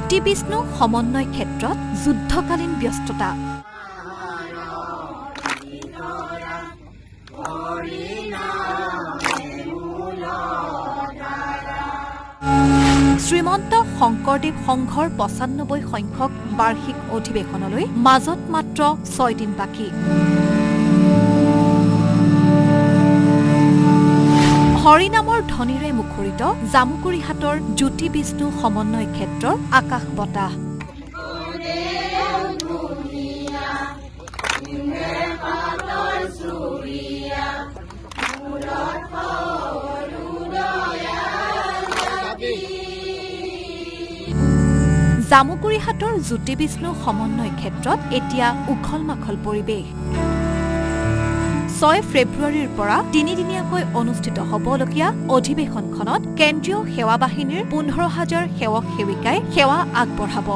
জ্যোতি বিষ্ণু সমন্বয় ক্ষেত্ৰত যুদ্ধকালীন ব্যস্ততা। শ্ৰীমন্ত শংকৰদেৱ সংঘৰ ৯৫ সংখ্যক বাৰ্ষিক অধিৱেশনলৈ মাজত মাত্ৰ ৬ দিন বাকী। হৰিনামৰ ধ্বনিৰে মুখৰিত জামুকুৰিহাটৰ জ্যোতি বিষ্ণু সমন্বয় ক্ষেত্ৰৰ আকাশ বতাহ। জামুকুৰিহাটৰ জ্যোতি বিষ্ণু সমন্বয় ক্ষেত্ৰত এতিয়া উখল মাখল পৰিৱেশ। ৬ ফেব্ৰুৱাৰীৰ পৰা ৩দিনীয়াকৈ অনুষ্ঠিত হ'বলগীয়া অধিৱেশনখনত কেন্দ্ৰীয় সেৱা বাহিনীৰ ১৫,০০০ সেৱক সেৱিকাই সেৱা আগবঢ়াব।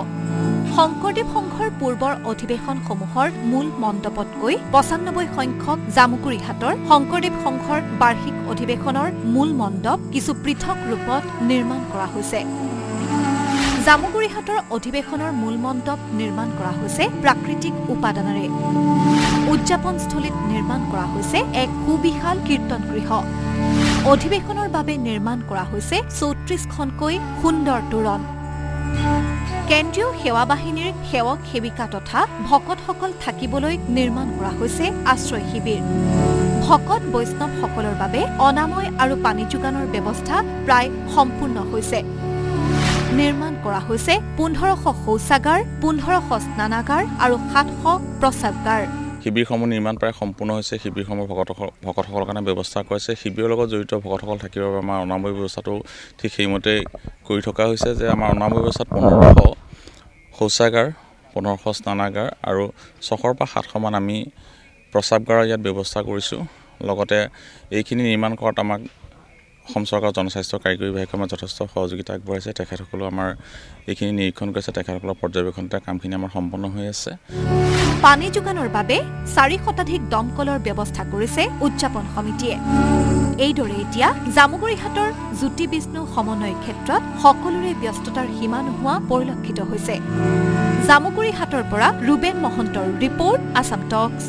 শংকৰদেৱ সংঘৰ পূৰ্বৰ অধিৱেশনসমূহৰ মূল মণ্ডপতকৈ ৯৫ সংখ্যক জামুকুৰিহাটৰ শংকৰদেৱ সংঘৰ বাৰ্ষিক অধিৱেশনৰ মূল মণ্ডপ কিছু পৃথক ৰূপত নিৰ্মাণ কৰা হৈছে। জামুকুৰিহাটৰ অধিৱেশনৰ মূল মণ্ডপ নিৰ্মাণ কৰা হৈছে প্ৰাকৃতিক উপাদানেৰে। উদযাপনস্থলীত নিৰ্মাণ কৰা হৈছে এক সুবিশাল কীৰ্তন গৃহ। অধিৱেশনৰ বাবে নিৰ্মাণ কৰা হৈছে ৩৪খনকৈ সুন্দৰ তোৰণ। কেন্দ্ৰীয় সেৱা বাহিনীৰ সেৱক সেৱিকা তথা ভকতসকল থাকিবলৈ নিৰ্মাণ কৰা হৈছে আশ্ৰয় শিবিৰ। ভকত বৈষ্ণৱসকলৰ বাবে অনাময় আৰু পানী যোগানৰ ব্যৱস্থা প্ৰায় সম্পূৰ্ণ হৈছে। নিৰ্মাণ কৰা হৈছে ১৫০০ শৌচাগাৰ, ১৫০০ স্নানাগাৰ আৰু ৭০০ প্ৰস্ৰাৱগাৰ। শিবিৰসমূহ নিৰ্মাণ প্ৰায় সম্পূৰ্ণ হৈছে। শিবিৰসমূহ ভকতসকলৰ কাৰণে ব্যৱস্থা কৰিছে। শিবিৰৰ লগত জড়িত ভকতসকল থাকিবৰ বাবে আমাৰ অনাময় ব্যৱস্থাটো ঠিক সেইমতে কৰি থকা হৈছে যে আমাৰ অনাময় ব্যৱস্থাত ১৫০০ শৌচাগাৰ, ১৫০০ স্নানাগাৰ আৰু ৬০০ পৰা ৭০০ মান আমি প্ৰস্ৰাৱগাৰৰ ইয়াত ব্যৱস্থা কৰিছোঁ। লগতে এইখিনি নিৰ্মাণ কৰাত আমাক অসম চৰকাৰৰ জনস্বাস্থ্য কাৰিকৰী বিভাগে আমাৰ যথেষ্ট সহযোগিতা আগবঢ়াইছে। তেখেতসকলেও আমাৰ এইখিনি নিৰীক্ষণ কৰিছে। তেখেতসকলৰ পৰ্যবেক্ষণতে কামখিনি আমাৰ সম্পন্ন হৈ আছে। পানী যোগানৰ বাবে ৪০ শতাধিক দমকলৰ ব্যৱস্থা কৰিছে উদযাপন সমিতিয়ে। এইদৰে এতিয়া জামুকুৰিহাটৰ জ্যোতি বিষ্ণু সমন্বয় ক্ষেত্ৰত সকলোৰে ব্যস্ততাৰ সীমা নোহোৱা পৰিলক্ষিত হৈছে। জামুকুৰিহাটৰ পৰা ৰুবেন মহন্তৰ ৰিপৰ্ট, আছাম টক্স।